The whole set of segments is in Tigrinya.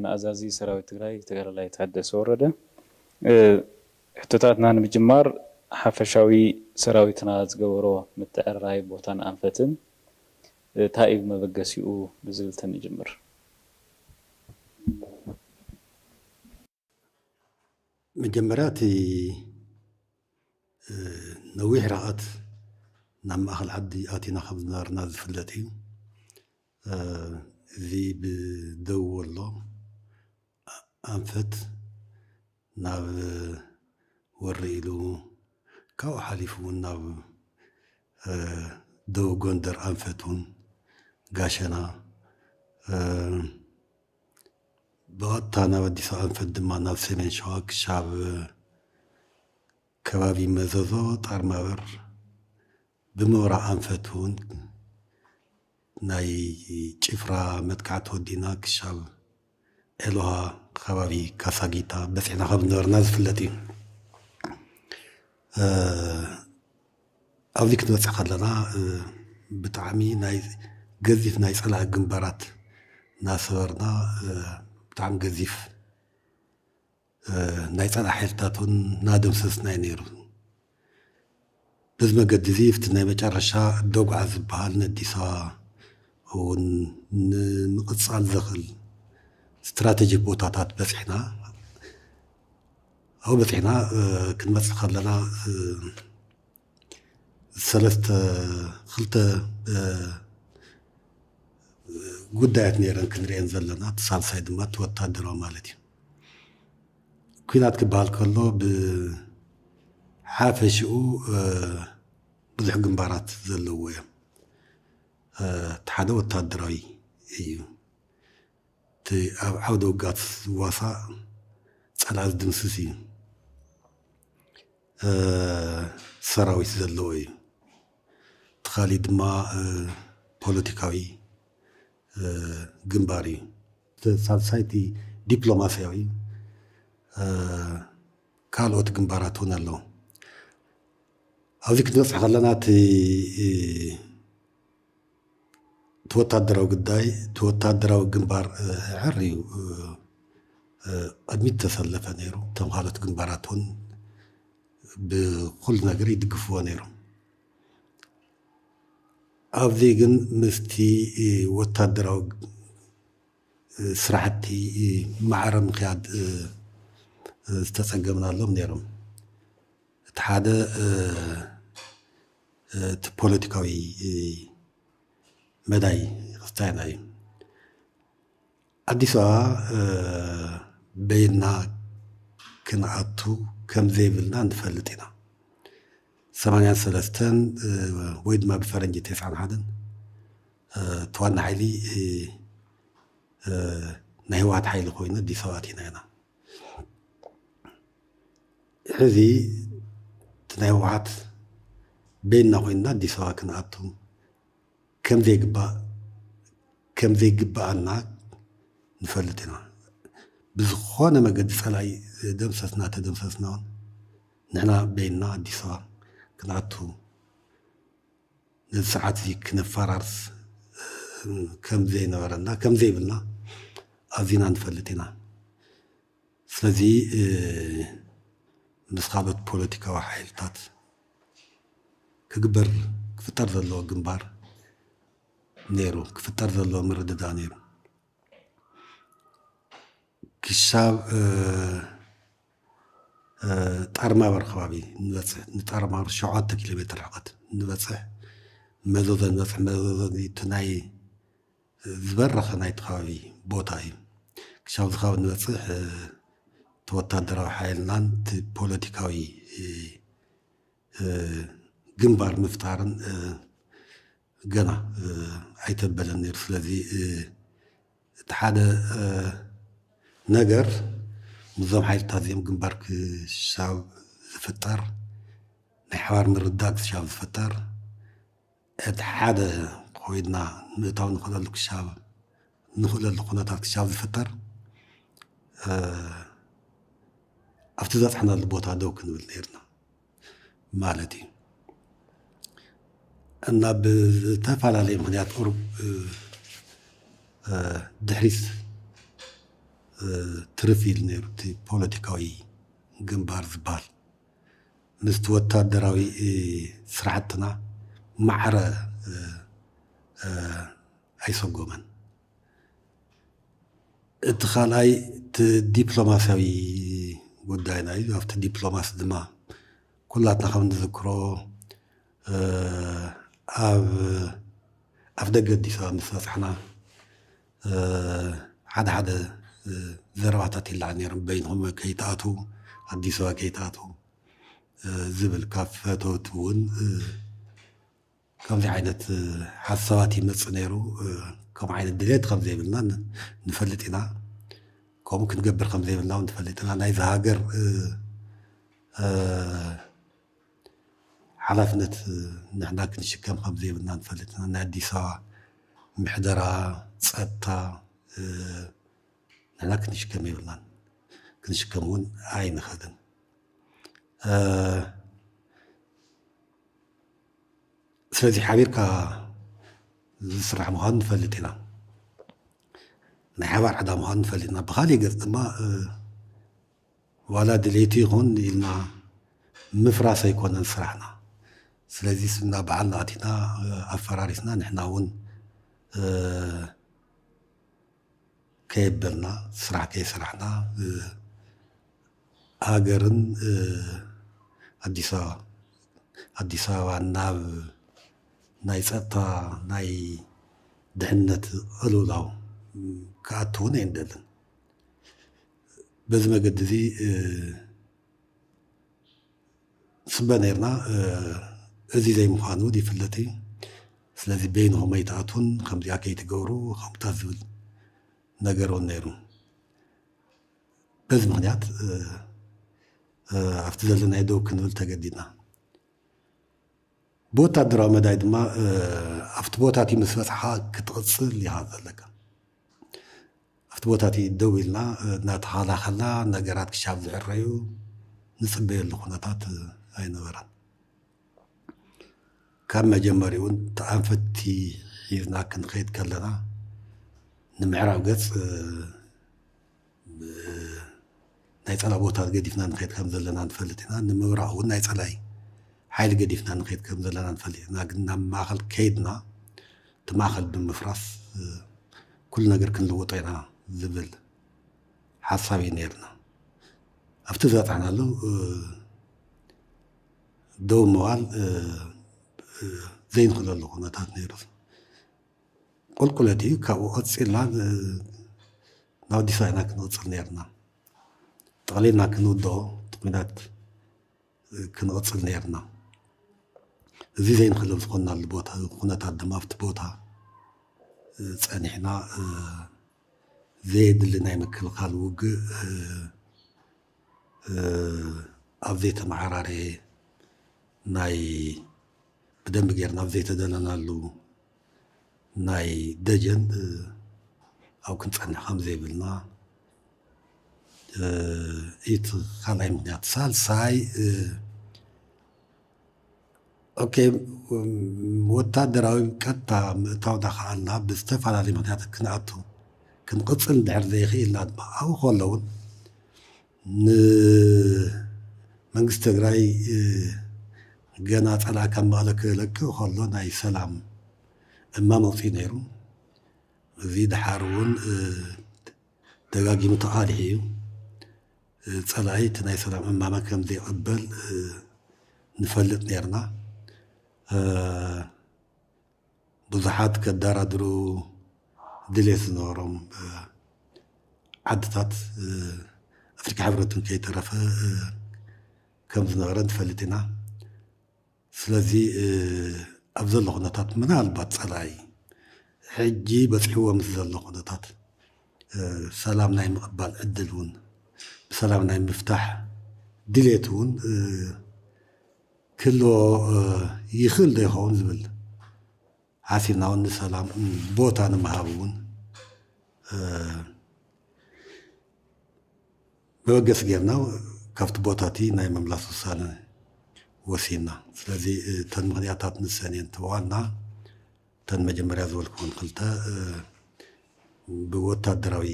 ዋና አዛዚ ሰራዊት ትግራይ ተጋዳላይ ታደሰ ወረደ ሕቶታትና ንምጅማር ሓፈሻዊ ሰራዊትና ዝገበሮ ምትዕራይ ቦታን አንፈትን ታኢብ መበገሲኡ ብዝብልተን ይጅምር مجمرات نويح رأت نعم أخل عدي آتينا خبز نار ناز فلتي ذي بدو والله أنفت ناب وريلو كاو حليفون ناب دو غندر أنفتون قاشنا بغطانا ودي ساعة نفد ما نفسي من شاك شعب كبابي مزازو طار مبر بمورا أنفتون ناي جفرا متكعت ودينا كشعب إلوها كبابي كاساقيتا بس إحنا خبنا ناز فلتي أوذيك نوسع خلنا بتعمي ناي قذف ناي صلاة جنبارات ناسورنا بتعم قذيف نايتان أحيلتاتون نادم سسنا نيرو بزما قد زيفت ناي مجارشا دوق عزب بحال نديسا ونقصال زخل استراتيجيك بوتاتات بس حنا أو بس حنا كن مسخ لنا ثلاث خلطة قدات نيران كنرين زلنا اتصال سايد ما توتادروا مالتي كينات كبال كله بحافشو بزح جنبارات زلوية تحدو التادراي ايو تي عودو قات واسا تسالاز دمسسي سراوي زلوي تخالي دما بوليتيكاوي جنباري سالسايتي دبلوماسيوي كالوت جنبارات هنا له هذيك الناس خلنا توتادراو قداي توتادراو جنبار عري أدميت تسلف نيرو تمغالت جنباراتون بكل نجري دقفوا نيرو أفضيجن مستي وتادراو سرحتي معرم قياد استسقمنا لهم نيرم تحادة بوليتيكاوي مداي استعناي أديسا بيننا كنعطو كم زيبلنا نفلتنا 83 ويد ما بفرنجي 9 توانا حيلي نهوات حيلي خوينا دي سواتينا هنا هذي تنهوات بيننا خوينا دي سوا كنعطو كم ذي قبا عنا نفلتنا بزخونا ما قد سلاي دمسسنا تدمسسنا نحنا بيننا دي سوا كنعطو الساعات ذيك نفررس كم زي نورنا كم زي بلنا أزينا نفلتنا سلزي مسخابة بوليتيكا وحيلتات كقبر كفتر ذلو جنبار نيرو كفتر ذلو مرددا نيرو كشاب طارما برخوابي نطارما 7 كيلومتر عقد نبصح مزوزن نبصح مزوزن تناي زبرخ نايت خوابي بوتاي كشاب زخاب نبصح توتادراو حيلنان بوليتيكاوي جنبار مفتارن قنا عيتبلن نير سلازي تحادة نجر نظام حيل تازيم جنبارك الشعب زفتر نحوار من رداك الشعب زفتر حدا قويدنا نتاو نخذ لك الشعب نخذ لك قناتك الشعب زفتر افتزات حنا البوتا دوك نبليرنا مالتي أن بتفعل عليه مهنيات قرب دحريس ትርፊል ነይሩ እቲ ፖለቲካዊ ግንባር ዝበሃል ምስቲ ወታደራዊ ስራሕትና ማዕረ ኣይሰጎመን እቲ ካልኣይ እቲ ዲፕሎማስያዊ ጉዳይና እዩ ኣብቲ ዲፕሎማሲ ድማ ኩላትና ከም ንዝክሮ ኣብ ደገ ኣዲስ ኣበባ ምስ በፅሕና ሓደ ሓደ ዘረባታት ይለዓል ነይሮም በይንኩም ከይተኣቱ ኣዲስ ኣበባ ከይተኣቱ ዝብል ካብ ፈተውት እውን ከምዚ ዓይነት ሓሳባት ይመፅእ ነይሩ ከምኡ ዓይነት ድሌት ከም ዘይብልና ንፈልጥ ኢና ከምኡ ክንገብር ከም ዘይብልና እውን ንፈልጥ ኢና ናይዚ ሃገር ሓላፍነት ንሕና ክንሽከም ከም ዘይብልና ንፈልጥ ኢና ናይ ኣዲስ ኣበባ ምሕደራ ፀጥታ ንሕና ክንሽከም የብልናን ክንሽከም እውን ኣይንኽእልን ስለዚ ሓቢርካ ዝስራሕ ምዃኑ ንፈልጥ ኢና ናይ ሓባር ዕዳ ምዃኑ ንፈልጥ ኢና ብካሊእ ገፅ ድማ ዋላ ድሌቲ ይኹን ኢልና ምፍራስ ኣይኮነን ስራሕና ስለዚ ስና በዓልና ኣቲና ኣፈራሪስና ንሕና እውን ከየበልና ስራሕ ከይስራሕና ሃገርን ኣዲስ ኣበባ ናብ ናይ ፀጥታ ናይ ድሕነት ቅልውላው ክኣቱ እውን ኣይንደልን በዚ መገዲ እዚ ስበ ነርና እዚ ዘይምዃኑ ይፍለጥ እዩ ስለዚ በይንኩም ኣይተኣቱን ከምዚኣ ከይትገብሩ ከምኡታት ዝብል ነገር እውን ነይሩ በዚ ምክንያት ኣብቲ ዘለናይ ደው ክንብል ተገዲድና ብወታደራዊ መዳይ ድማ ኣብቲ ቦታት ምስ በፅሓ ክትቕፅል ኢኻ ዘለካ ኣብቲ ቦታት ደው ኢልና እናተኸላኸልና ነገራት ክሻብ ዝዕረዩ ንፅበየሉ ኩነታት ኣይነበረን ካብ መጀመሪ እውን ተኣንፈቲ ሒዝና ክንኸይድ ከለና ንምዕራብ ገፅ ናይ ፀላ ቦታት ገዲፍና ንኸይድ ከም ዘለና ንፈልጥ ኢና ንምብራቕ እውን ናይ ፀላይ ሓይሊ ገዲፍና ንኸይድ ከም ዘለና ንፈልጥ ኢና ግን ናብ ማእኸል ከይድና እቲ ማእኸል ብምፍራስ ኩሉ ነገር ክንልውጦ ኢና ዝብል ሓሳብ እዩ ነርና ኣብቲ ዝበፅሕናሉ ደው ምባል ዘይንኽእለሉ ኩነታት ነይሩ ቁልቁለት እዩ ካብኡ ቀፂልና ናብ ኣዲስ ኣበባ ኢና ክንቅፅል ነርና ጠቕሊልና ክንውድኦ እቲ ኩናት ክንቅፅል ነርና እዚ ዘይንኽእል ዝኾናሉ ቦታ ኩነታት ድማ ኣብቲ ቦታ ፀኒሕና ዘየድሊ ናይ ምክልኻል ውግእ ኣብ ዘይተመዓራረየ ናይ ብደንቢ ጌርና ኣብ ዘይተደለናሉ ናይ ደጀን ኣብ ክንፀንሕ ከም ዘይብልና እቲ ካልኣይ ምክንያት ሳልሳይ ኦኬ ወታደራዊ ቀጥታ ምእታውና ከኣልና ብዝተፈላለዩ ምክንያት ክንኣቱ ክንቅፅል እንድሕር ዘይኽኢልና ድማ ኣብኡ ከሎ እውን ንመንግስቲ ትግራይ ገና ፀላእ ካብ መቐለ ክለቅቕ ከሎ ናይ ሰላም እማም መውፅኢ ነይሩ እዚ ድሓር እውን ደጋጊሙ ተቃሊሑ እዩ ፀላኢ እቲ ናይ ሰላም እማማ ከም ዘይቕበል ንፈልጥ ነርና ብዙሓት ከዳራድሩ ድሌት ዝነበሮም ዓድታት ኣፍሪካ ሕብረትን ከይተረፈ ከም ዝነበረ ንፈልጥ ኢና ስለዚ ኣብ ዘሎ ኩነታት ምናልባት ፀላኢ ሕጂ በፂሕዎ ምስ ዘሎ ኩነታት ሰላም ናይ ምቕባል ዕድል እውን ብሰላም ናይ ምፍታሕ ድሌት እውን ክህልዎ ይኽእል ዶ ይኸውን ዝብል ሓሲብና እውን ንሰላም ቦታ ንምሃብ እውን መበገሲ ጌርና ካብቲ ቦታቲ ናይ መምላስ ውሳነ ወሲና ስለዚ ተን ምክንያታት ንሰን እየን ትበዋልና ተን መጀመርያ ዝበልክዎን ክልተ ብወታደራዊ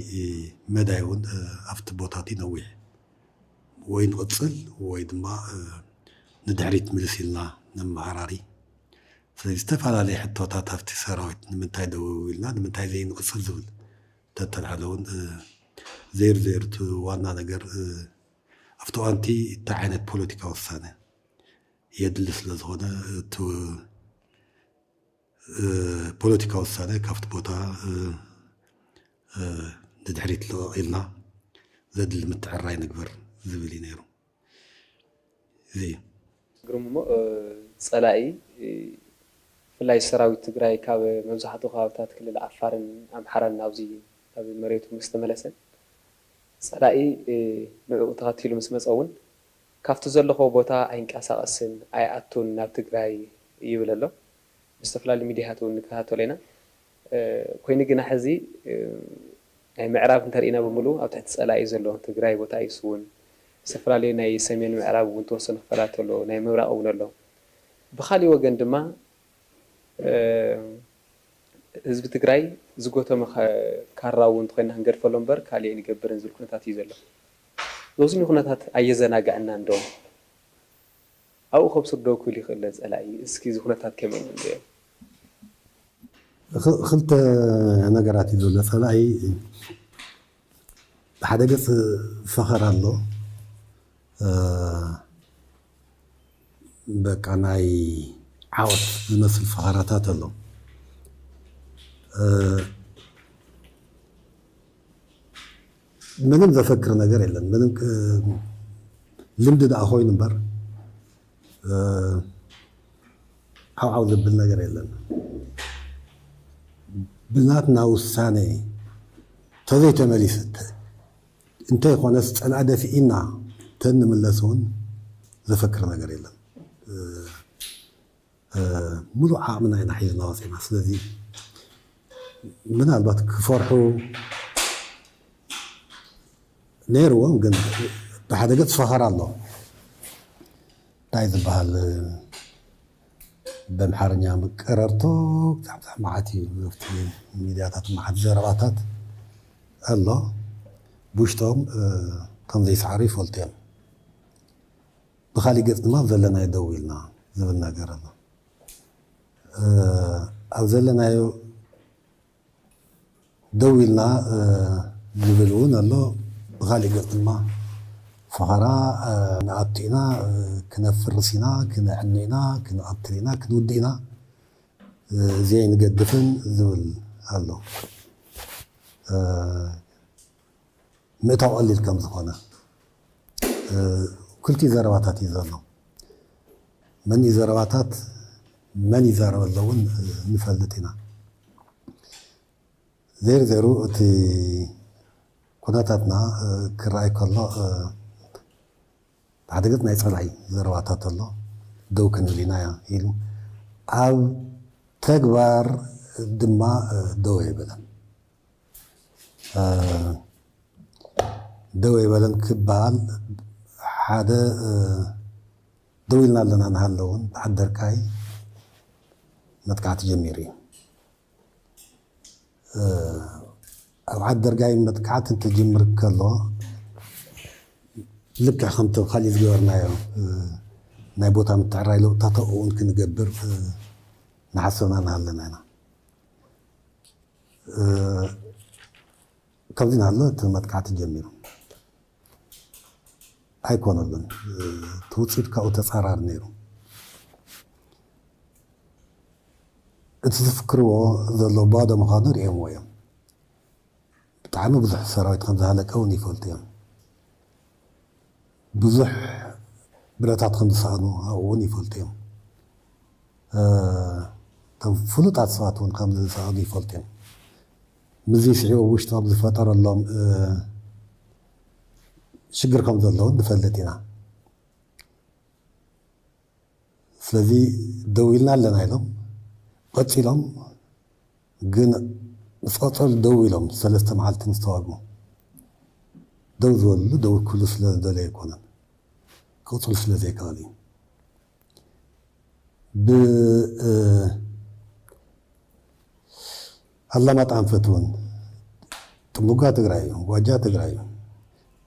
መዳይውን ኣብቲ ቦታት ይነዊሕ ወይ ንቕፅል ወይ ድማ ንድሕሪት ምልስ ኢልና ነመሃራሪ ስለዚ ዝተፈላለየ ሕቶታት ኣብቲ ሰራዊት ንምንታይ ደው ኢልና ንምንታይ ዘይንቕፅል ዝብል ተተልዓለውን ዘይርዘይርቱ ዋና ነገር ኣብቲ እዋንቲ እንታይ ዓይነት ፖለቲካ ውሳነ የድሊ ስለ ዝኾነ እቲ ፖለቲካ ውሳነ ካብቲ ቦታ ንድሕሪት ልቕቕ ኢልና ዘድሊ ምትዕራይ ንግበር ዝብል እዩ ነይሩ እዚ ግሩም ሞ ፀላኢ ፍላይ ሰራዊት ትግራይ ካብ መብዛሕትኡ ከባብታት ክልል ዓፋርን ኣምሓራን ኣብዚ ኣብ መሬቱ ምስ ተመለሰ ፀላኢ ንዕኡ ተኸቲሉ ምስ መፀ እውን ካብቲ ዘለኹ ቦታ ኣይንቀሳቐስን ኣይኣቱን ናብ ትግራይ ይብል ኣሎ ብዝተፈላለዩ ሚድያታት እውን ንከታተሎ ኢና ኮይኑ ግና ሕዚ ናይ ምዕራብ እንተሪእና ብምሉእ ኣብ ትሕቲ ፀላኢ ዘሎ ትግራይ ቦታ ይስውን ዝተፈላለዩ ናይ ሰሜን ምዕራብ እውን ተወሰኑ ክፈላት ኣሎ ናይ ምብራቕ እውን ኣሎ ብኻሊእ ወገን ድማ ህዝቢ ትግራይ ዝጎተመ ካራ እውን እንተኮይና ክንገድፈሎ እምበር ካሊእ ንገብርን ዝብል ኩነታት እዩ ዘሎ ነዚ ኩነታት ኣየዘናግዐና እንዶ ኣብኡ ከብስር ዶ ክብል ይኽእል ፀላኢ እስኪ እዚ ኩነታት ከመይ እዩ ክልተ ነገራት እዩ ዘሎ ፀላኢ ብሓደ ገፅ ፈኸር ኣሎ በቃ ናይ ዓወት ዝመስል ፈኸራታት ኣሎ ምንም ዘፈክር ነገር የለን ምንም ልምዲ ደኣ ኮይኑ እምበር ዓውዓው ዝብል ነገር የለን ብናትና ውሳነ ተዘይተመሊስ እንተይኮነስ ፀልአ ደፊኢና ተንምለስ እውን ዘፈክር ነገር የለን ሙሉእ ዓቕምና ኢና ሒዝና ወፂና ስለዚ ምናልባት ክፈርሑ ነይርዎም ግን ብሓደ ገፅ ፈኸር ኣሎ እንታይ ዝበሃል በምሓርኛ ምቀረርቶ ብጣዕሚ መዓት እዩ ኣብቲ ሚድያታት መዓት ዘረባታት ኣሎ ብውሽጦም ከም ዘይሰዓሩ ይፈልጡ እዮም ብኻሊእ ገፅ ድማ ዘለናዮ ደው ኢልና ዝብል ነገር ኣሎ ኣብ ዘለናዮ ደው ኢልና ዝብል እውን ኣሎ ብኻሊእ ገፅ ድማ ፈኸራ ንኣቱ ኢና ክነፍርስ ኢና ክነዕኒ ኢና ክንቐትል ኢና ክንውድእ ኢና እዚይ ንገድፍን ዝብል ኣሎ ምእታው ቀሊል ከም ዝኾነ ክልቲኡ ዘረባታት እዩ ዘሎ መን እዩ ዘረባታት መን ይዛረብ ኣሎ እውን ንፈልጥ ኢና ዘይሩ እቲ ኩነታትና ክረኣይ ከሎ ብሓደ ገፅ ናይ ፀላኢ ዘረባታት ኣሎ ደው ክንብል ኢና ኢሉ ኣብ ተግባር ድማ ደው ኣይበለን ደው ኣይበለን ክበሃል ሓደ ደው ኢልና ኣለና ንሃለውን ብሓደርካይ መጥቃዕቲ ጀሚሩ እዩ ኣብ ዓደርጋይ መጥቃዕቲ እንትጅምር ከሎ ልክዕ ከምቲ ካሊእ ዝገበርናዮ ናይ ቦታ ምትዕራይ ለውጥታት እውን ክንገብር ንሓሰብና ንሃለና ኢና ከምዚ ንሃሎ እቲ መጥቃዕቲ ጀሚሩ ኣይኮነሉን እቲ ውፅኢት ካብኡ ተፃራሪ ነይሩ እቲ ዝፍክርዎ ዘሎ ባዶ ምዃኑ ሪኦምዎ እዮም ብጣዕሚ ብዙሕ ሰራዊት ከም ዝሃለቀ እውን ይፈልጡ እዮም ብዙሕ ብረታት ከም ዝሰኣኑ ኣብኡ እውን ይፈልጡ እዮም እቶም ፍሉጣት ሰባት እውን ከም ዝሰኣኑ ይፈልጡ እዮም ምዚ ስዒቦ ውሽጦም ዝፈጠረሎም ሽግር ከም ዘለውን ንፈልጥ ኢና ስለዚ ደው ኢልና ኣለና ኢሎም ቀፂሎም ግን ምስ ቀፀሉ ደው ኢሎም 3 መዓልቲ ምስ ተዋግኡ ደው ዝበልሉ ደው ክብሉ ስለ ዝደለዩ ኣይኮነን ክቕፅሉ ስለ ዘይከኣሉ እዩ ብኣላማጣ ኣንፈት እውን ጥሙጋ ትግራይ እዩ ዋጃ ትግራይ እዩ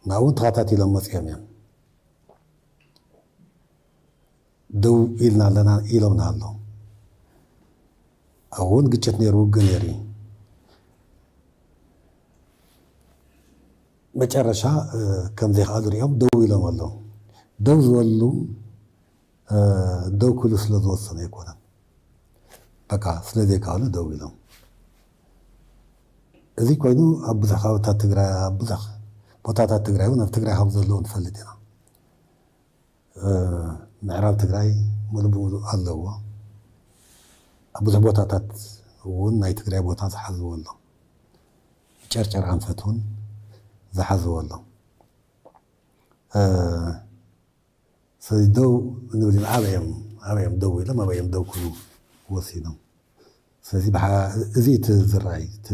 ናውን ተኸታቲሎም መፅኦም እዮም ደው ኢልና ኣለና ኢሎምና ኣሎ እውን ግጭት ነይሩ ውግእ ነይሩ መጨረሻ ከም ዘይከኣሉ ሪኦም ደው ኢሎም ኣሎ ደው ዝበሉ ደው ክብሉ ስለ ዝወሰኑ ኣይኮነን በቃ ስለዘይከኣሉ ደው ኢሎም እዚ ኮይኑ ኣብ ብዙሕ ከባቢታት ትግራይ ኣብ ብዙሕ ቦታታት ትግራይ እውን ኣብ ትግራይ ከም ዘለዎ ንፈልጥ ኢና ምዕራብ ትግራይ ሙሉእ ብሙሉእ ኣለዎ ኣብ ብዙሕ ቦታታት እውን ናይ ትግራይ ቦታ ዝሓዝዎ ኣሎ ጨርጨር ኣንፈት እውን ዝሓዝዎ ኣሎ ስለዚ ደው ንብል ኢና ኣበዮም ደው ኢሎም ኣበዮም ደው ክብሉ ወሲኖም ስለዚ እዚ እቲ ዝረኣይ እቲ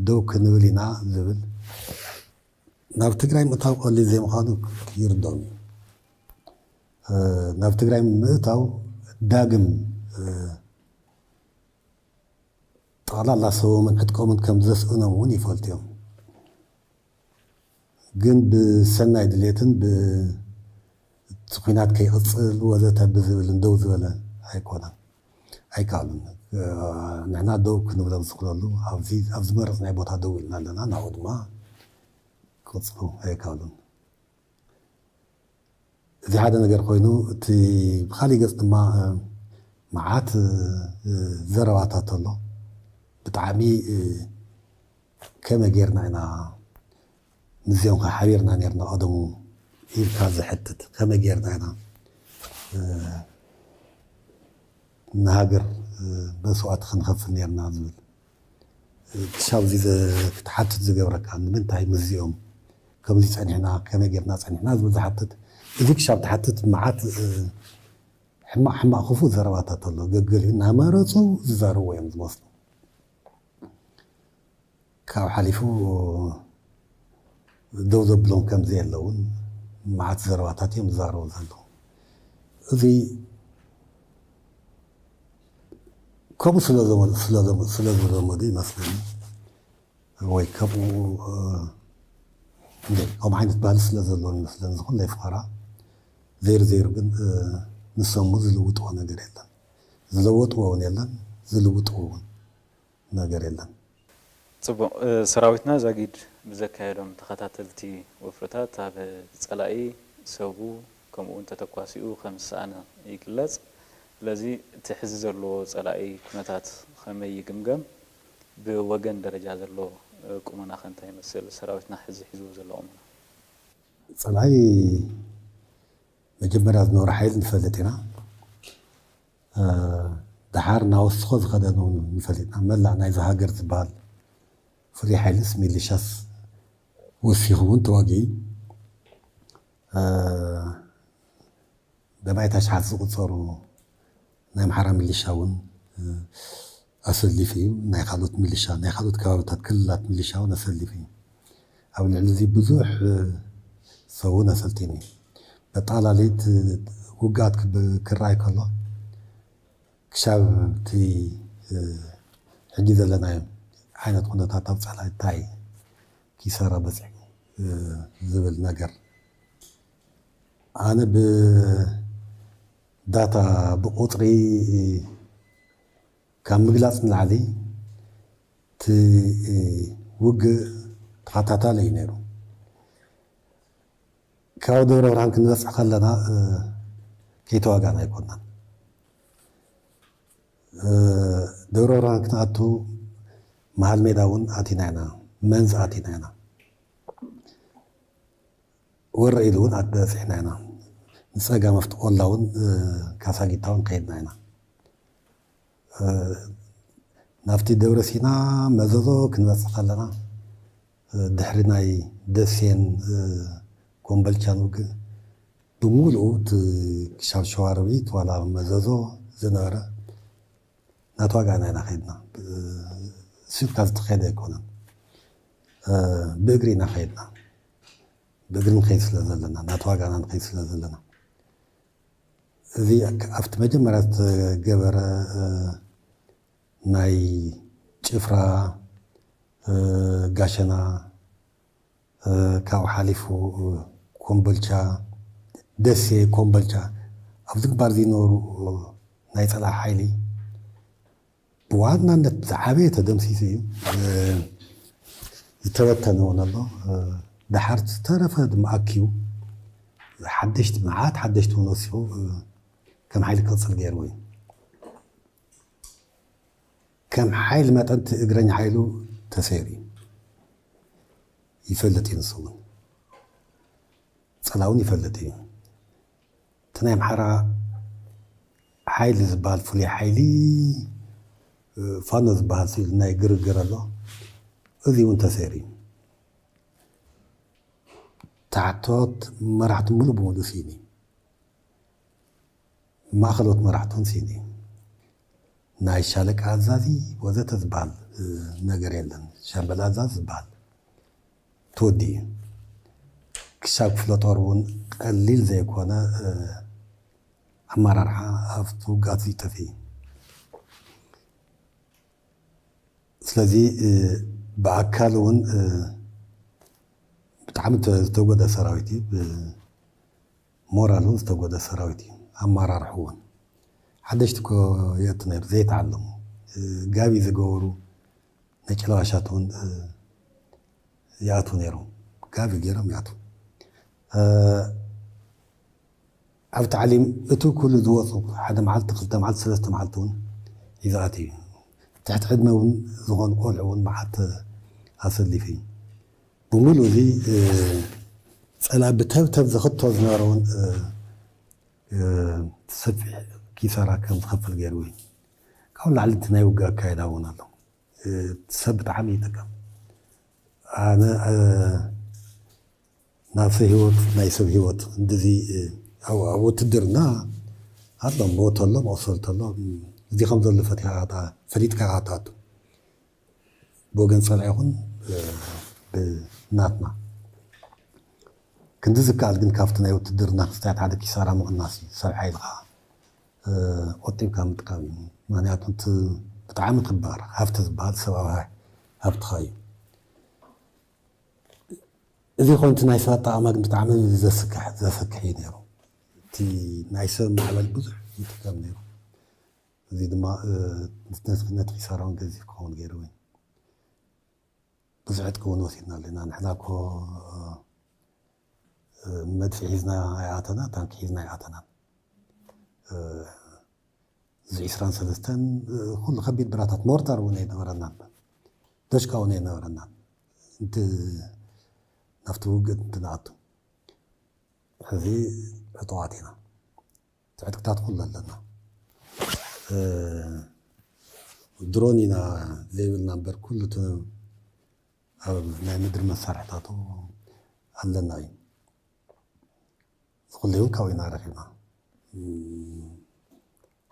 ደው ክንብል ኢና ዝብል ናብ ትግራይ ምእታው ቀሊል ዘይምዃኑ ይርድኦም እዩ ናብ ትግራይ ምእታው ዳግም ጠቕላላ ሰቦምን ዕጥቆምን ከም ዘስእኖም እውን ይፈልጡ እዮም ግን ብሰናይ ድሌትን እቲ ኩናት ከይቕፅል ወዘተ ብዝብል ደው ዝበለ ኣይኮነን ኣይከኣሉን ንሕና ደው ክንብሎም ዝኽእለሉ ኣብ ዝመረፅናይ ቦታ ደው ኢልና ኣለና ናብኡ ድማ ክቕፅሉ ኣይከኣሉን እዚ ሓደ ነገር ኮይኑ እቲ ብካሊእ ገፅ ድማ መዓት ዘረባታት ኣሎ ብጣዕሚ ከመይ ጌርና ኢና ምዚኦም ከዓ ሓቢርና ነርና ቀደሙ ኢልካ ዝሕትት ከመይ ጌርና ኢና ንሃገር መስዋዕቲ ክንከፍል ነርና ዝብል ክሻብ እዚ ክትሓትት ዝገብረካ ንምንታይ ምዚኦም ከምዚ ፀኒሕና ከመይ ጌርና ፀኒሕና ዝብል ዝሓትት እዚ ክሻብ ትሓትት መዓት ሕማቅ ሕማቅ ክፉእ ዘረባታት ኣሎ ገገል እናመረፁ ዝዛረብዎ እዮም ዝመስሉ ካብ ሓሊፉ ደው ዘብሎም ከምዚ የለውን መዓት ዘረባታት እዮም ዝዛረቡ ዘለዉ እዚ ከምኡ ስለዝለመዱ ይመስለኒ ወይ ከምኡ ከምኡ ዓይነት ባህሊ ስለ ዘለዎም ይመስለኒ ዝኩለይ ፍቐራ ዘይሩ ግን ንሰሙ ዝልውጥዎ ነገር የለን ዝለወጥዎ እውን የለን ዝልውጥዎ እውን ነገር የለን ፅቡቅ ሰራዊትና ዛጊድ ብዘካየዶም ተኸታተልቲ ወፍርታት ኣብ ፀላኢ ሰቡ ከምኡውን ተተኳሲኡ ከም ዝሰኣነ ይግለጽ ስለዚ እቲ ሕዚ ዘለዎ ፀላኢ ኩነታት ከመይ ይግምገም ብወገን ደረጃ ዘሎ ቁመና ከንታይ ይመስል ሰራዊትና ሕዚ ሒዝዎ ዘሎ ቁመና ፀላኢ መጀመርያ ዝነበረ ሓይሊ ንፈልጥ ኢና ድሓር ናወስኮ ዝኸደኑ ንፈልጥና መላእ ናይዚ ሃገር ዝበሃል ፍሉይ ሓይልስ ሚሊሻስ ወሲኹ እውን ተዋጊኡ ብማይታ ሽሓት ዝቁፀሩ ናይ ኣምሓራ ሚሊሻ እውን ኣሰሊፍ እዩ ናይ ካልኦት ሚሊሻ ናይ ካልኦት ከባቢታት ክልላት ሚሊሻ እውን ኣሰሊፍ እዩ ኣብ ልዕሊ እዚ ብዙሕ ሰብ እውን ኣሰልጢኑ እዩ በጠቕላሊት ውግኣት ክረኣይ ከሎ ክሻብ እቲ ሕጂ ዘለናዮ ዓይነት ኩነታት ኣብ ፀላኢ እንታይ ኪሳራ በፂሑ ዝብል ነገር ኣነ ብዳታ ብቁፅሪ ካብ ምግላፅ ንላዕሊ እቲ ውግእ ተኸታታሊ እዩ ነይሩ ካብ ደብረ ብርሃን ክንበፅሕ ከለና ከይተዋጋእና ኣይኮንናን ደብረ ብርሃን ክንኣቱ መሃል ሜዳ እውን ኣቲና ኢና መንዚ ኣቲና ኢና ወረኢሉ እውን በፂሕና ኢና ንፀጋም ኣብቲ ቆላ እውን ካሳጊታ እውን ከይድና ኢና ናብቲ ደብረ ሲና መዘዞ ክንበፅሕ ከለና ድሕሪ ናይ ደሴን ኮምበልቻን ውግእ ብምሉኡ እቲ ክሻብ ሸዋሮቢት ዋላ መዘዞ ዝነበረ ናተዋጋእና ኢና ከይድና ስብካ ዝተኸደ ኣይኮነን ብእግሪ ኢና ከይድና ብእግሪ ንከይድ ስለ ዘለና ናተዋጋእና ንከይድ ስለ ዘለና እዚ ኣብቲ መጀመርያ ዝተገበረ ናይ ጭፍራ ጋሸና ካብኡ ሓሊፉ ኮምቦልቻ ደሴ ኮምቦልቻ ኣብዚ ግባር ዝነበሩ ናይ ፀላኢ ሓይሊ ብዋናነት ዝዓበየ ተደምሲሱ እዩ ዝተበተነ እውን ኣሎ ድሓር ዝተረፈ ድማ ኣኪቡ ሓደሽቲ መዓት ሓደሽቲ እውን ወሲኹ ከም ሓይሊ ክቕፅል ገይርዎ እዩ ከም ሓይሊ መጠንቲ እግረኛ ሓይሉ ተሰይሩ እዩ ይፈልጥ እዩ ንሱ እውን ፀላኢ እውን ይፈልጥ እዩ እቲ ናይ ኣምሓራ ሓይሊ ዝበሃል ፍሉይ ሓይሊ ፋኖ ዝበሃል ሲሉ ናይ ግርግር ኣሎ እዚ እውን ተሰይሩ እዩ ታሕቶት መራሕቲ ሙሉእ ብምሉእ ሲኒ ማእኸሎት መራሕቲ እውን ሲኒ ናይ ሻለቃ ኣዛዚ ወዘተ ዝበሃል ነገር የለን ሻምበል ኣዛዚ ዝበሃል ተወዲ እዩ ክሻብ ክፍለ ጦር እውን ቀሊል ዘይኮነ ኣመራርሓ ኣብቲ ውግኣት ይጠፍ እዩ ስለዚ ብኣካል እውን ብጣዕሚ ዝተጎደ ሰራዊት እዩ ብሞራል እውን ዝተጎደ ሰራዊት እዩ ኣመራርሑ እውን ሓደሽቲ ኮ የእቱ ነይሩ ዘይተዓለሙ ጋቢ ዝገበሩ ናይ ጨለዋሻት እውን ይኣትዉ ነይሮም ጋቢ ገይሮም ይኣትዉ ኣብ ታዕሊም እቲ ኩሉ ዝወፁ ሓደ መዓልቲ ክልተ መዓልቲ ሰለስተ መዓልቲ እውን ይዝኣት እዩ ትሕቲ ዕድመ እውን ዝኾኑ ቆልዑ እውን መዓት ኣሰሊፉ እዩ ብምሉእ እዚ ፀላኢ ብተብተብ ዝኽቶ ዝነበረ እውን ሰፊሕ ኪሳራ ከም ዝኸፍል ገይሩ እዩ ካብኡ ላዕሊ እቲ ናይ ውግእ ኣካየዳ እውን ኣሎ ሰብ ብጣዕሚ ይጥቀም ኣነ ናብ ሰብ ሂወት ናይ ሰብ ሂወት እንደዚ ኣብ ውትድርና ኣሎ ሞት ኣሎ መቁሰልቲ ኣሎ እዚ ከም ዘሎ ፈሊጥካ ካታቱ ብወገን ፀላኢ ይኹን ብናትና ክንዲ ዝከኣል ግን ካብቲ ናይ ውትድርና ክስታያት ሓደ ኪሳራ ምቕናስ እዩ ሰብ ሓይልካ ቆጢብካ ምጥቃም እዩ ምክንያቱ ብጣዕሚ ክባር ሃፍቲ ዝበሃል ሰብኣዊ ሃፍትኻ እዩ እዚ ኮንቲ ናይ ሰባት ጠቕማ ግን ብጣዕሚ ዘስክሕ እዩ ነይሩ እቲ ናይ ሰብ ማዕበል ብዙሕ ይጥቀም ነይሩ እዚ ድማ ነቲ ኪሳራ እውን ገዚፍ ክኸውን ገይሩ እዩ ብዙሕ ዕጥቂ እውን ወሲድና ኣለና ንሕና ኮ መድፊዕ ሒዝና ኣይኣተና ታንኪ ሒዝና ኣይኣተና እዚ 23 ኩሉ ከቢድ ብራታት ሞርታር እውን ኣይነበረና ደሽቃ እውን ኣይነበረና እንት ናብቲ ውግእ እንትንኣቱ ሕዚ ዕጡዋት ኢና ዕጥቅታት ኩሉ ኣለና ድሮን ኢና ዘይብልና እምበር ኩሉ ኣብ ናይ ምድሪ መሳርሕታቱ ኣለና እዩ ዝኩሉ እውን ካብኡ ኢና ረኺብና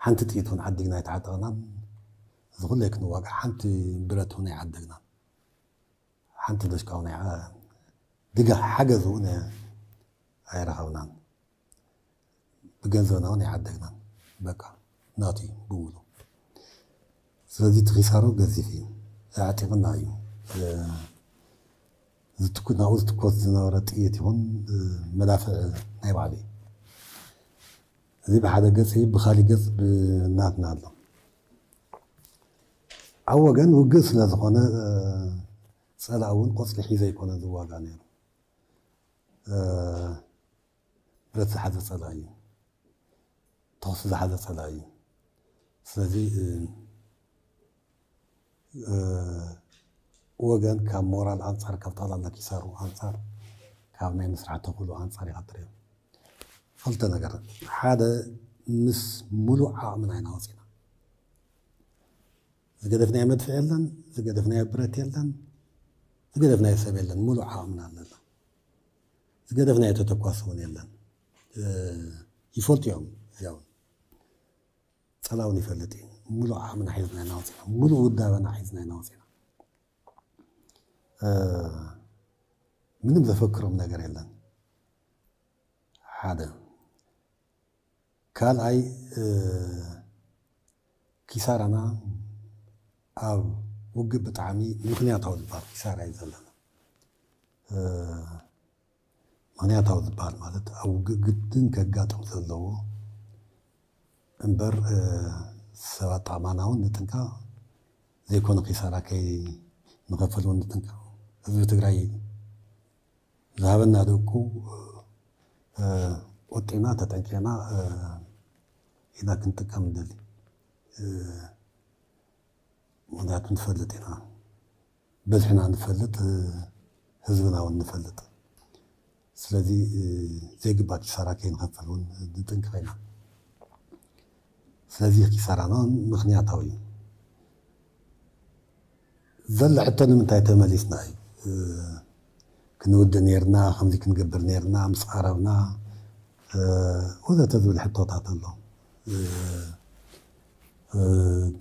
ሓንቲ ጥይት እውን ዓዲግና ኣይተዓጠቕናን እዚ ኩሉ ክንዋጋዕ ሓንቲ ብረት እውን ኣይዓደግናን ሓንቲ ደሽቃ እውን ድጋፍ ሓገዝ እውን ኣይረኸብናን ብገንዘብና እውን ኣይዓደግናን በቃ ናቱ እዩ ብምሉ ስለዚ እቲ ኪሳሮ ገዚፍ እዩ ኣዕጢቕና እዩ ናብኡ ዝትኮስ ዝነበረ ጥይት ይኹን መዳፍዕ ናይ ባዕሉ እዩ እዚ ብሓደ ገፅ እዩ ብካሊእ ገፅ ብናትና ኣሎ ኣብ ወገን ውግእ ስለ ዝኾነ ፀላኢ እውን ቆፅሊ ሒዘ ኣይኮነ ዝዋጋ ነይሩ ብረት ዝሓዘ ፀላኢ እዩ ተኽሲ ዝሓዘ ፀላኢ እዩ ስለዚ ወገን ካብ ሞራል ኣንፃር ካብ ጠቕላላ ኪሳሩ ኣንፃር ካብ ናይ ምስራሕ ተኽእሎ ኣንፃር ይኸጥር እዮም ክልተ ነገር ሓደ ምስ ሙሉእ ዓቕምና ኢና ወፂና ዝገደፍናዮ መድፍዕ የለን ዝገደፍናዮ ብረት የለን ዝገደፍናዮ ሰብ የለን ሙሉእ ዓቕምና ኣለና ዝገደፍናዮ ተተኳሲ እውን የለን ይፈልጡ እዮም እዚኣ እውን ፀላኢ እውን ይፈልጥ እዩ ሙሉእ ዓቕምና ሒዝና ኢና ወፂና ሙሉእ ውዳበና ሒዝና ኢና ወፂና ምንም ዘፈክሮም ነገር የለን ሓደ ካልኣይ ኪሳራና ኣብ ውግእ ብጣዕሚ ምክንያታዊ ዝበሃል ኪሳራ እዩ ዘለና ምክንያታዊ ዝበሃል ማለት ኣብ ግድን ከጋጥም ዘለዎ እምበር ሰባት ጠቕማና እውን ንጥንቃ ዘይኮነ ኪሳራ ንኸፈል እውን ንጥንቃ ህዝቢ ትግራይ ዝሃበና ደቁ ወጢና ተጠንቂና ኢና ክንጥቀም ንደሊ ምክንያቱ ንፈልጥ ኢና በዝሕና ንፈልጥ ህዝብና እውን ንፈልጥ ስለዚ ዘይግባእ ኪሳራ ከይንኸፈል እውን ንጥንቅቕ ኢና ስለዚ ኪሳራና ምክንያታዊ እዩ ዘላ ሕቶ ንምንታይ ተመሊስና እዩ ክንውድ ነርና ከምዚ ክንገብር ነርና ምስ ቀረብና ወዘተ ዝብል ሕቶታት ኣሎ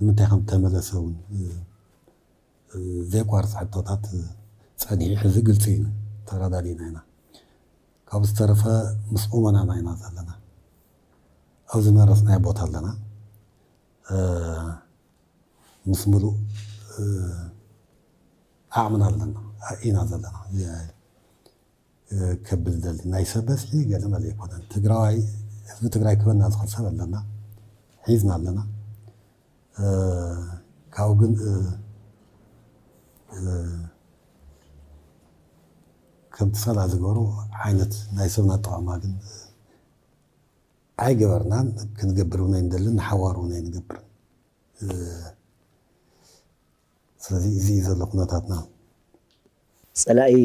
ንምንታይ ከም ተመለሰ እውን ዘይቋርፅ ሕቶታት ፀኒሑ ሕዚ ግልፂ እዩ ተረዳዲና ኢና ካብ ዝተረፈ ምስ ቁመናና ኢና ዘለና ኣብዚ መረፅናይ ቦታ ኣለና ምስ ሙሉእ ዓቕምና ኣለና ኢና ዘለና ከብል ደሊ ናይ ሰብ በዝሒ ገለመለ ኣይኮነን ትግራዋይ ህዝቢ ትግራይ ክበና ዝኽእል ሰብ ኣለና ሒዝና ኣለና ካብኡ ግን ከምቲ ፀላ ዝገበሩ ዓይነት ናይ ሰብና ኣጠቓቕማ ግን ኣይገበርናን ክንገብር እውን ኣይንደልን ንሓዋር እውን ኣይንገብርን ስለዚ እዚ ዘሎ ኩነታትና ፀላኢ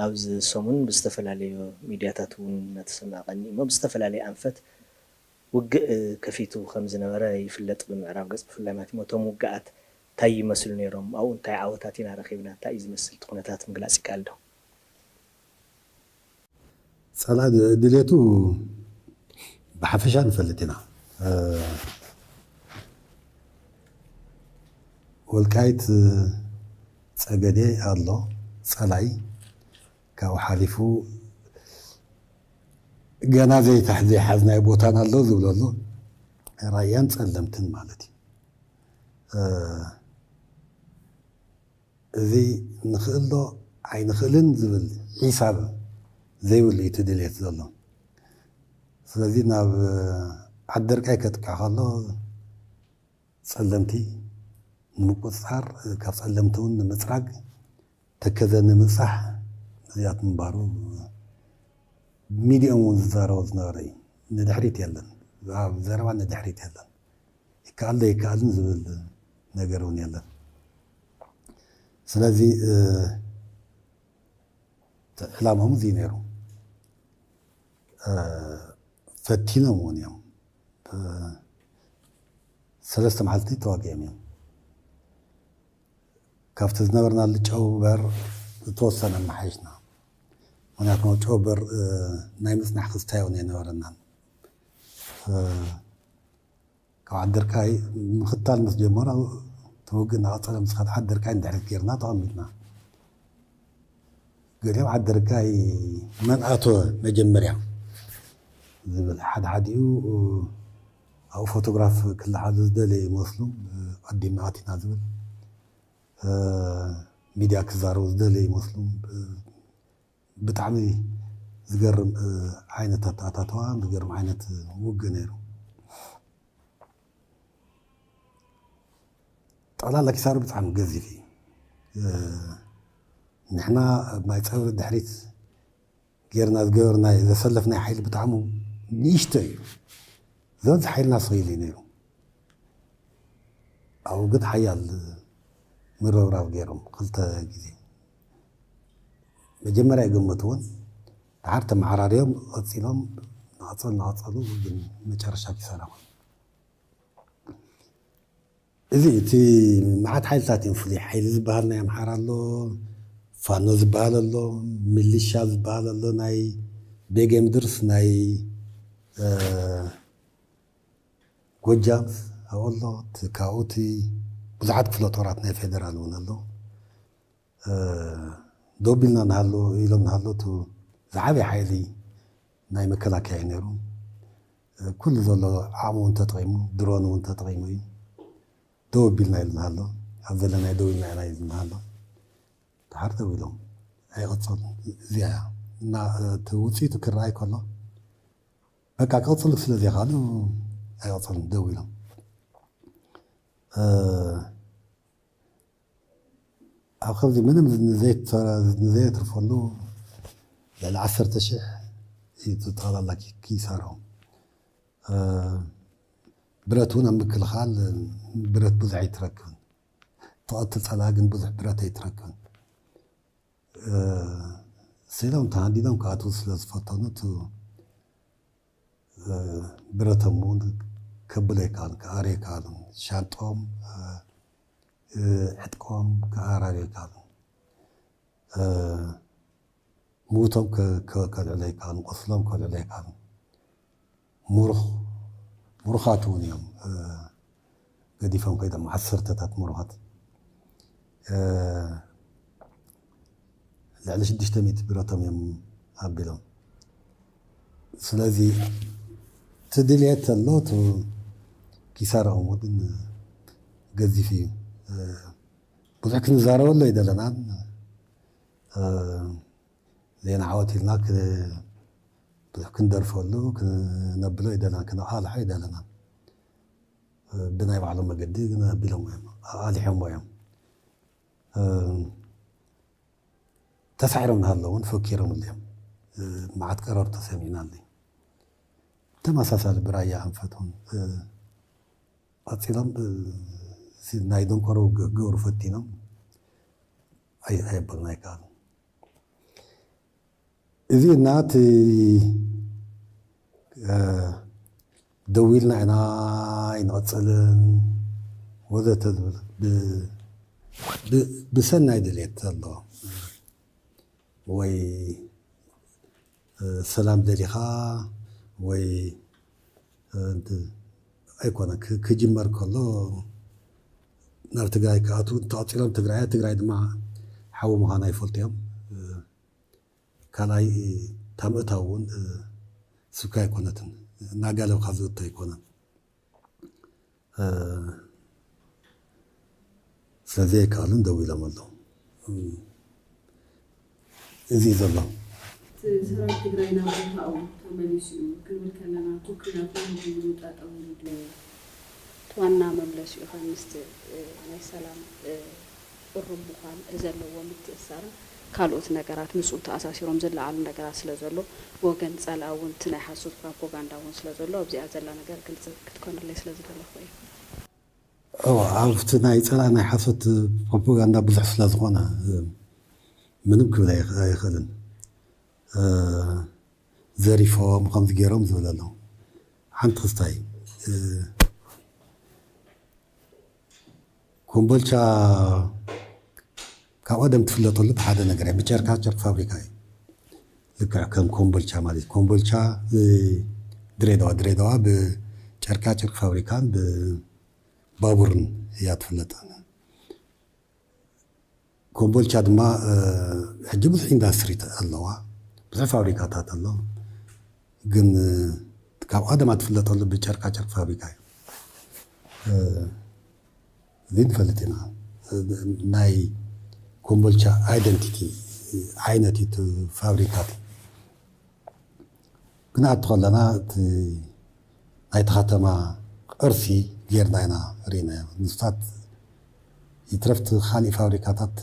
ኣብዚ ሰሙን ብዝተፈላለዩ ሚድያታት እውን እናተሰማዕ ቀኒ እሞ ብዝተፈላለዩ ኣንፈት ውግእ ከፊቱ ከም ዝነበረ ይፍለጥ ብምዕራብ ገፅ ብፍላይ ማለት እሞ እቶም ውግኣት እንታይ ይመስሉ ነይሮም ኣብኡ እንታይ ዓወታት ኢና ረኺብና እንታይ እዩ ዝመስል እቲ ኩነታት ምግላፅ ይከኣል ዶ ፀላኢ ድሌቱ ብሓፈሻ ንፈልጥ ኢና ወልቃይት ፀገዴ ኣሎ ፀላኢ ካብኡ ሓሊፉ ገና ዘይሓዝናይ ቦታን ኣሎ ዝብሎ ኣሎ ራያን ፀለምትን ማለት እዩ እዚ ንኽእል ዶ ኣይንኽእልን ዝብል ሒሳብ ዘይብሉ እዩ እቲ ድሌት ዘሎ ስለዚ ናብ ዓደርቃይ ከጥቃዕ ከሎ ፀለምቲ ንምቁፅፃር ካብ ፀለምቲ እውን ንምፅራግ ተከዘ ንምብፃሕ እዚኣት ምንባሩ ሚድኦም እውን ዝዛረቦ ዝነበረ እዩ ንድሕሪት የለን ኣብ ዘረባ ንድሕሪት የለን ይከኣል ዶ ይከኣልን ዝብል ነገር እውን የለን ስለዚ ዕላማኦም እዚ ነይሩ ፈቲኖም እውን እዮም ሰለስተ መዓልቲ ተዋጊኦም እዮም ካብቲ ዝነበርናሉ ጨውበር ዝተወሰነ መሓይሽና ምክንያቱ ጨውበር ናይ ምፅናሕ ክስታይ እውን የነበረናን ካብ ዓደርቃይ ምክታል ምስ ጀመረ ተወግእ እናቐፀለ ምስ ከደ ዓደርቃይ ንድሕሪት ጌርና ተቐሚጥና ገሊኦም ዓደርቃይ መን ኣተወ መጀመርያ ዝብል ሓደ ሓዲኡ ኣብኡ ፎቶግራፍ ክለዓሉ ዝደለየ ይመስሉ ቀዲምና ኣቲና ዝብል ሚድያ ክዛረቡ ዝደለየ ይመስሉ ብጣዕሚ ዝገርም ዓይነታት ኣታተዋ ዝገርም ዓይነት ውግእ ነይሩ ጠቕላላ ኪሳሩ ብጣዕሚ ገዚፍ እዩ ንሕና ማይ ፀብሪ ድሕሪት ጌርና ዝገበርናይ ዘሰለፍናይ ሓይሊ ብጣዕሚ ንእሽቶ እዩ ዝበዝሕ ሓይልና ስኢሉ እዩ ነይሩ ኣብኡ ግን ሓያል ምርብራብ ገይሮም ክልተ ግዜ መጀመርያ ይገመትዎን ድሓር ተመዓራርዮም ቀፂሎም ናቐፀሉ ግን መጨረሻ ኪሳራ እዚ እቲ መዓት ሓይልታት እዮም ፍሉይ ሓይሊ ዝበሃል ናይ ኣምሓራ ኣሎ ፋኖ ዝበሃል ኣሎ ሚሊሻ ዝበሃል ኣሎ ናይ ቤጌ ምድርስ ናይ ጎጃም ኣብኡ ኣሎ ካብኡ እቲ ብዙሓት ክፍለ ጦራት ናይ ፌደራል እውን ኣሎ ደቢልና ንሃሎ ኢሎም ንሃሎ እቲ ዝዓበየ ሓይሊ ናይ መከላከያ እዩ ነይሩ ኩሉ ዘሎ ዓቕሙ እውን ተጠቒሙ ድሮን እውን ተጠቒሙ እዩ ደው ኣቢልና ኢሉ ንሃሎ ኣብ ዘለናይ ደው ኢልና ኢና ኢሉ ንሃሎ ድሓር ደው ኢሎም ኣይቕፅል እዚኣ እና እቲ ውፅኢቱ ክረኣይ ከሎ በቃ ቅፅል ስለ ዘይኻሉ ኣይቕፅልን ደው ኢሎም ኣብ ከምዚ ምንም ንዘየትርፈሉ ልዕሊ 10,000 እዩ ጠቕላላ ኪሳርኦም ብረት እውን ኣብ ምክልኻል ብረት ብዙሕ ኣይትረክብን ተቐትል ፀላ ግን ብዙሕ ብረት ኣይትረክብን ስኢሎም ተሃዲዶም ክኣትዉ ስለ ዝፈተኑ እቲ ብረቶም እውን ከብሎ ኣይከኣልን ክኣርዮ ኣይከኣልን ሻንጦም ዕጥቆም ክኣራርዮ ኣይከኣልን ምዉቶም ከልዕሉ ኣይከኣልን ቆስሎም ከልዕሉ ኣይከኣልን ሙሩኻት እውን እዮም ገዲፎም ከይዶም 10ታት ሙሩኻት ልዕሊ 600 ብረቶም እዮም ኣቢሎም ስለዚ ትድልየት ኣሎ ኪሳርኦም እውን ገዚፍ እዩ ብዙሕ ክንዛረበሉ ኣይደለናን ዜና ዓወት ኢልና ብዙሕ ክንደርፈሉ ክነብሎ ኣይደለና ክነቃልሖ ኣይደለና ብናይ ባዕሎም መገዲ ግን ኣቢሎም እዮም ኣሊሖምዎ እዮም ተሳዒሮም ንሃለውን ፈኪሮም እዮም መዓት ቀረር ተሰሚዕና ኣለዩ ተመሳሳሊ ብራያ ኣንፈት እውን ቀፂሎም ናይ ደንኮሮ ገብሩ ፈቲኖም ኣይበልና ኣይከኣሉ እዚ እናቲ ደው ኢልና ኢና ኣይንቕፅልን ወዘተ ዝብል ብሰናይ ድሌት ኣለዎ ወይ ሰላም ደሊኻ ወይ ኣይኮነ ክጅመር ከሎ ናብ ትግራይ ክኣትዉ ተቐፂሎም ትግራይ ድማ ሓዊ ምዃና ይፈልጡ እዮም ካልኣይ ታምእታው እውን ስብካ ኣይኮነትን እናጋለብካ ዝእቶ ኣይኮነን ስለዚ ኣይከኣሉን ደው ኢሎም ኣለዉ እዚ እዩ ዘሎ ሰራዊት ትግራይ ናብ ቦታኡ ተመሊሱ እዩ ክንብል ከለና ኩክናት ዝብሉ ጠጠው ኢሉ ዋና መምለሲኡ ኸ ምስቲ ናይ ሰላም ቅሩብ ምዃን ዘለዎ ምትእስሳርን ካልኦት ነገራት ምስኡ ተኣሳሲሮም ዘለዓሉ ነገራት ስለ ዘሎ ወገን ፀልኣ እውን እቲ ናይ ሓሶት ፕሮፓጋንዳ እውን ስለ ዘሎ ኣብዚኣ ዘላ ነገር ግልፂ ክትኮነለይ ስለ ዝደለኹ እዩ ኣብቲ ናይ ፀልኣ ናይ ሓሶት ፕሮፓጋንዳ ብዙሕ ስለ ዝኾነ ምንም ክብል ኣይኽእልን ዘሪፎም ከምዚ ገይሮም ዝብል ኣሎ ሓንቲ ክስታይ ኮምቦልቻ ካብ ቀደም ትፍለጠሉ ብሓደ ነገር እዩ ብጨርቃ ጨርቂ ፋብሪካ እዩ ልክዕ ከም ኮምቦልቻ ማለት ኮምቦልቻ ድሬዳዋ ብጨርቃ ጨርቂ ፋብሪካን ብባቡርን እያ ትፍለጥ ኮምቦልቻ ድማ ሕጂ ብዙሕ ኢንዳስትሪ ኣለዋ ብዙሕ ፋብሪካታት ኣሎ ግን ካብ ቀደማ ትፍለጠሉ ብጨርቃ ጨርቂ ፋብሪካ እዩ እዚ ንፈልጥ ኢና ናይ ኮምቦልቻ አይደንቲቲ ዓይነት እቲ ፋብሪካት ክንኣቱ ከለና ናይቲ ከተማ ቅርሲ ጌርና ኢና ርኢና ንስታት ይትረፍቲ ካሊእ ፋብሪካታት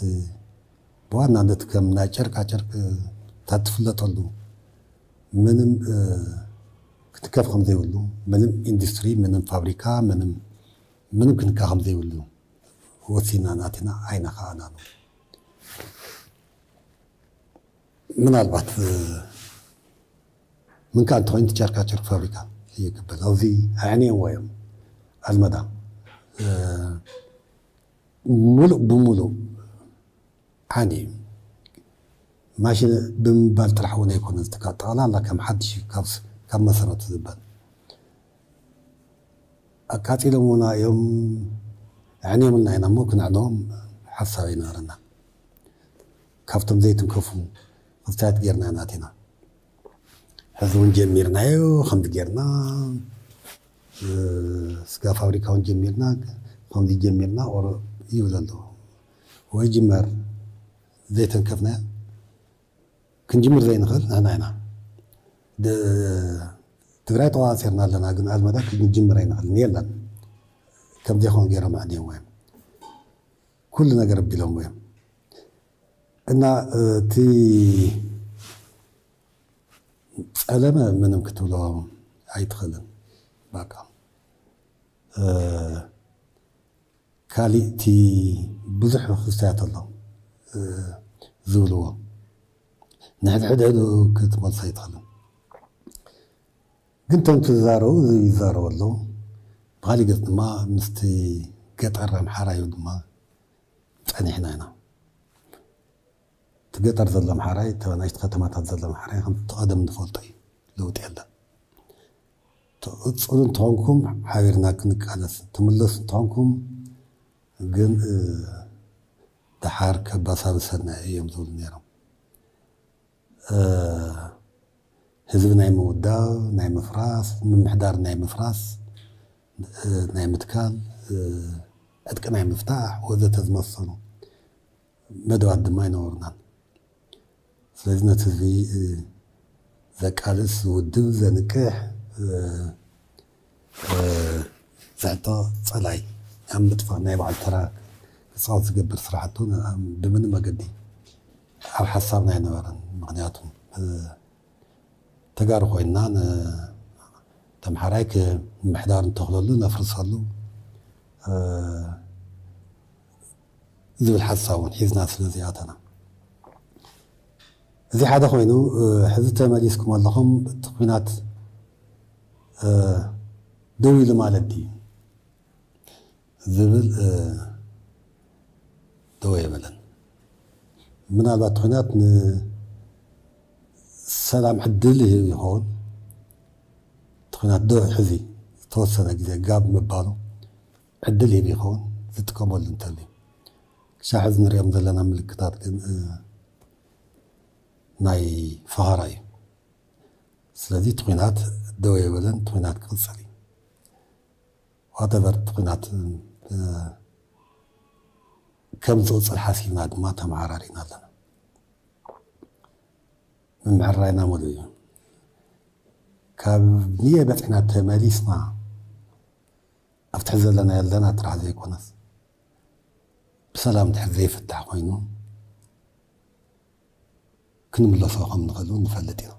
ብዋናነት ከም ናይ ጨርቃ ጨርቂ ትፍለጠሉ ምንም ክትከፍ ከም ዘይብሉ ምንም ኢንዱስትሪ ምንም ፋብሪካ ምንም ክንካ ከም ዘይብሉ ወሲና ናትና ኣይነኸኣና ነው ምናልባት ምን كان تخين تشاركا تشارك فابريكا هي قبل أو ذي يعني ويم المدى ملو بملو عادي ماشي بمبال ترحونا يكون استقاط طالع لا كم حد شي كم مسرة زبال أكاتي لمونا يوم يعني من هنا ممكن عندهم حصاوي نارنا كفتم زيتم كفو وفتات جيرنا ناتنا هذون جميرنا يو خمد جيرنا سكا فابريكاون جميرنا خمد جميرنا أو يولدوا ويجمر زيتن كفنا ክንጅምር ዘይንኽእል ንሕና ኢና ትግራይ ተዋሲርና ኣለና ግን ኣዝመዳ ክንጅምር ኣይንኽእልን የለን ከምዚ ይኾን ገይሮም ኣዕድዮም ወዮም ኩሉ ነገር ኣቢሎም ወዮም እና እቲ ፀለመ ምንም ክትብሎ ኣይትኽእልን በቃ ካሊእ እቲ ብዙሕ ክስታያት ኣሎ ዝብልዎ ንሕድሕድሕዱ ክትመልሶ ኣይትኽእልን ግን ቶም ትዛረቡ ይዛረቡ ኣለዉ ብካሊእ ገፅ ድማ ምስቲ ገጠር ኣምሓራ እዩ ድማ ፀኒሕና ኢና እቲ ገጠር ዘሎ ኣምሓራይ ናይቲ ከተማታት ዘሎ ኣምሓራይ ከምቲ ቀደም ንፈልጦ እዩ ለውጢ የለን ትቕፅሉ እንትኾንኩም ሓቢርና ክንቃለስ ትምለሱ እንትኾንኩም ግን ድሓር ከባሳብሰና እዮም ዝብሉ ነይሮም ህዝቢ ናይ ምውዳብ ናይ ምፍራስ ምምሕዳር ናይ ምፍራስ ናይ ምትካል ዕጥቂ ናይ ምፍታሕ ወዘተ ዝመሰሉ መደባት ድማ ይነበሩናን ስለዚ ነቲ ህዝቢ ዘቃልስ ዝውድብ ዘንቅሕ ዘዕጦ ፀላይ ኣብ ምጥፋእ ናይ በዓል ተራ ክፃወት ዝገብር ስራሕቱ ብምንም መገዲ ኣብ ሓሳብና ኣይነበረን ምክንያቱ ተጋሩ ኮይንና ተምሓራይ ምምሕዳር እንተኽለሉ ነፍርሰሉ ዝብል ሓሳብ እውን ሒዝና ስለዚኣተና እዚ ሓደ ኮይኑ ሕዚ ተመሊስኩም ኣለኹም እቲ ኩናት ደው ኢሉ ማለት ድዩ ዝብል ደው የበለን ምናልባት ኩናት ንሰላም ዕድል ይኸውን እቲ ኩናት ደው ሕዚ ዝተወሰነ ግዜ ጋብ ምባሉ ዕድል ይህብ ይኸውን ዝጥቀመሉ እንተልዩ ክሳብ ሕዚ ንሪኦም ዘለና ምልክታት ግን ናይ ፈሃራ እዩ ስለዚ እቲ ኩናት ደው የበለን እቲ ኩናት ክቕፅል እዩ ዋተቨር እቲ ኩናት ከም ዝቕፅል ሓሲብና ድማ ተመሓራሪና ኣለና ምምሕራይና ሙሉእ እዩ ካብ ንየ በፂሕና ተመሊስና ኣብቲ ሕዚ ዘለና ያለና ጥራሕ ዘይኮነስ ብሰላም ድሕሪ ዘይፍታሕ ኮይኑ ክንምለሶ ከም ንኽእሉ ንፈልጥ ኢና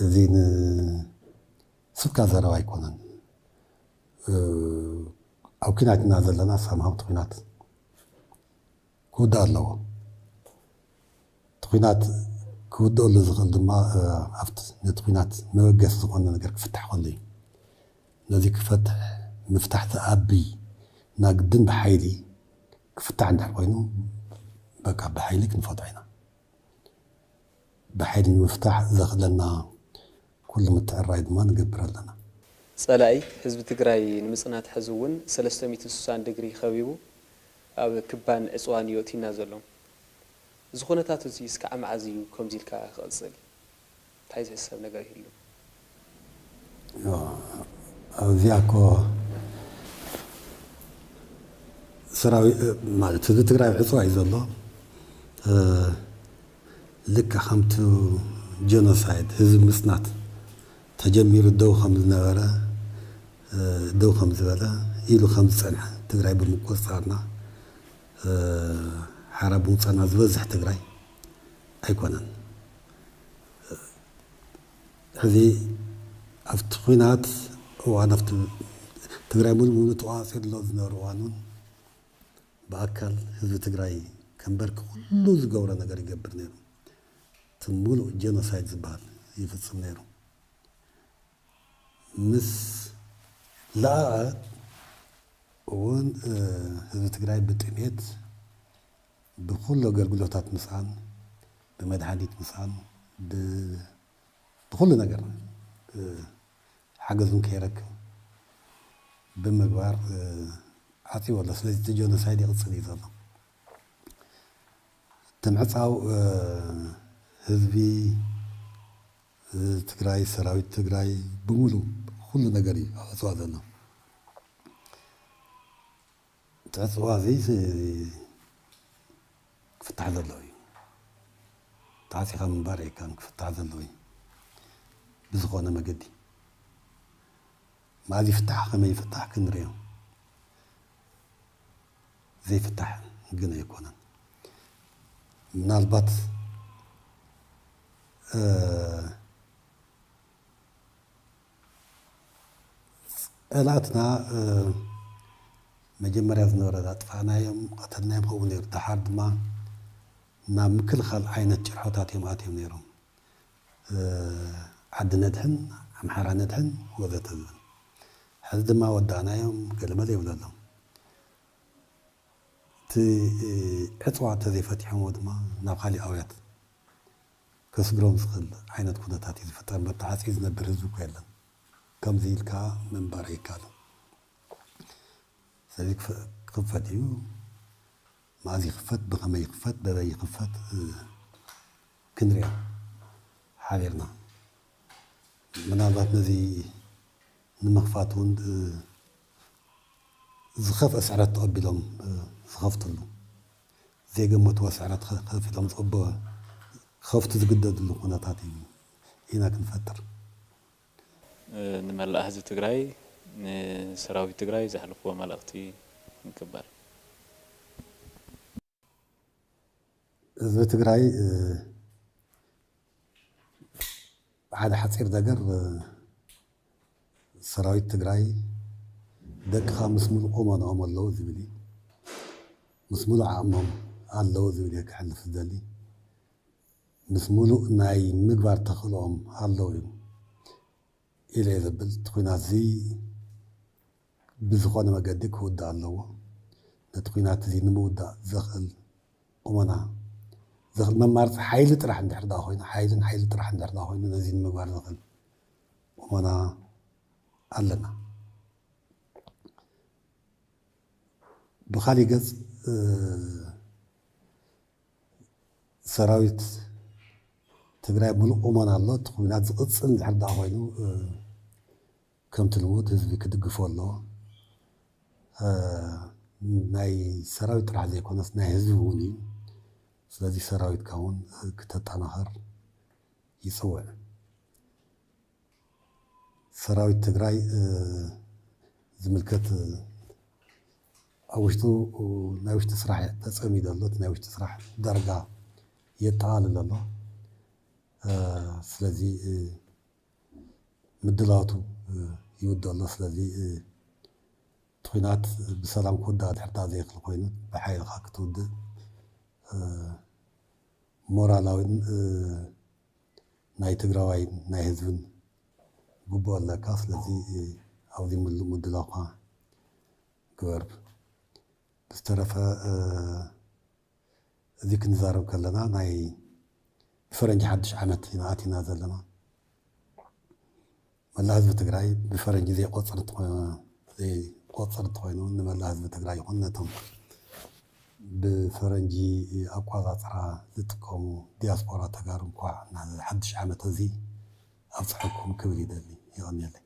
እዚ ንስብካ ዘረባ ኣይኮነን ኣብ ኩናት ኢና ዘለና ሰምሃውቲ ኩናት ክውዳእ ኣለዎ እቲ ኩናት ክውድአሉ ዝኽእል ድማ ኣብቲ ነቲ ኩናት መበገሲ ዝኾነ ነገር ክፍታሕ ከሎ እዩ ነዚ ክፈትሕ ምፍታሕ ተኣብይ ናግድን ብሓይሊ ክፍታሕ እንድሕር ኮይኑ በቃ ብሓይሊ ክንፈትሖ ኢና ብሓይሊ ንምፍታሕ ዘኽእለና ኩሉ ምትዕራይ ድማ ንገብር ኣለና ፀላኢ ህዝቢ ትግራይ ንምፅናት ሕዚ እውን 360 ዲግሪ ከቢቡ ኣብ ክባን ዕፅዋን እዩ ኣእቲና ዘሎ እዚ ኩነታት እዚ እስካዕ መዓዝ እዩ ከምዚ ኢልካ ክቕፅል እንታይ ዝሕሰብ ነገር ይህሉ ኣብዚኣ እኮ ሰራዊት ማለት ህዝቢ ትግራይ ዕፅዋ እዩ ዘሎ ልካ ከምቲ ጀኖሳይድ ህዝቢ ምስናት ተጀሚሩ ደው ከም ዝነበረ ደው ከም ዝበለ ኢሉ ከም ዝፀንሐ ትግራይ ብምቆፃርና ሓራ ብምውፃእና ዝበዝሕ ትግራይ ኣይኮነን ሕዚ ኣብቲ ኩናት እዋን ኣብቲ ትግራይ ሙሉእ ተዋፂሩ ኣሎ ዝነበሩ እዋኑን ብኣካል ህዝቢ ትግራይ ከንበርክ ኩሉ ዝገብሮ ነገር ይገብር ነይሩ እቲ ሙሉእ ጀኖሳይድ ዝበሃል ይፍፅም ነይሩ ምስ ለኣቐ እውን ህዝቢ ትግራይ ብጥሜት ብኩሉ ኣገልግሎታት ምስኣን ብመድሓኒት ምስኣን ብኩሉ ነገር ሓገዙን ከይረክብ ብምግባር ዓፂዎ ኣሎ ስለዚ እቲ ጀኖሳይድ ይቕፅል እዩ ዘሎ ተምዕፃው ህዝቢ ትግራይ ሰራዊት ትግራይ ብሙሉእ ኩሉ ነገር እዩ ኣፅዋ ዘሎ እቲ ዕፅዋ እዚ ክፍታሕ ዘለዎ እዩ تعسي خم مبارك كان كفت عزلوي بزغونا مجدي ما عاد يفتح خما يفتح كنريو زي فتح قنا يكونن من البط ألاتنا مجمرة زنورة طفعنا يوم قتلنا يوم هو نير تحرد ما نام كل خل عينة جرحوتات يوم آتيهم نيرهم عد ندهن عم حرا ندهن وذات الذن حد ما ودعنا يوم قال ما لي ولا لهم عطوا تذي فتح مود ما ناقالي أويات كسبرهم سخل عينة كونتاتي فترة متعاسي زنبر الزوك يلا كم زي الكا من باري كالو سليك خفت يو ما زي خفت بغما يخفت ببا يخفت كنريا حاضرنا مناظرتنا زي نمخفاتون زخف أسعرات تقبل لهم زخفت له زي قمت واسعرات خفت لهم تقبل خفت زقدد له قناتاتي هنا كنفتر نملأ هزب تقراي سراوي تقراي زحلفوا ملأتي نكبر هزب تقراي هذا حصير دقر سراوي تقراي دق خامس ملو قومان أم الله زبلي مسمولو عامهم الله زبلي كحلف دالي مسمولو ناي مقبار تخلوهم الله يوم إلى زبل تقينات زي بزخونا ما قدك هو دا الله نتقينات زي نمودا زخل قمنا زخل ما مارس حيل ترح ندحر دا خوينا حيل ترح ندحر دا خوينا نزين مقبار زخل قمنا علنا بخالي قز سراويت تقراي ملو قمنا الله تقينات زقصن ندحر دا خوينا كم تلمود هزبي كدقفو الله ناي سراويت راح زي كونس ناي هزبوني سلازي سراويت كون كتتنهر يسوع سراويت تقراي زملكت أوشتو ناوش تسرح تسقمي دلوت ناوش تسرح درجة يتعال الله سلازي مدلاتو يود الله سلازي تخينات بسلام كودا تحت زي خلقينات بحيل خاك تود مورالاوين ناي تقراوين ناي هزبن قبو الله كاس لذي أو ذي مدلاقا قرب بسترفا ذيك نزارو كلنا ناي بفرنج حدش عمت هنا آتي نازل لنا والله هزب تقراي بفرنج زي قصرت خوينو نملا هزب تقراي قنتهم بفرنجي أقوى ترى زتكم دياسبورا تقارن قوى حدش عمت زي أصحكم كبري دلي يغني لي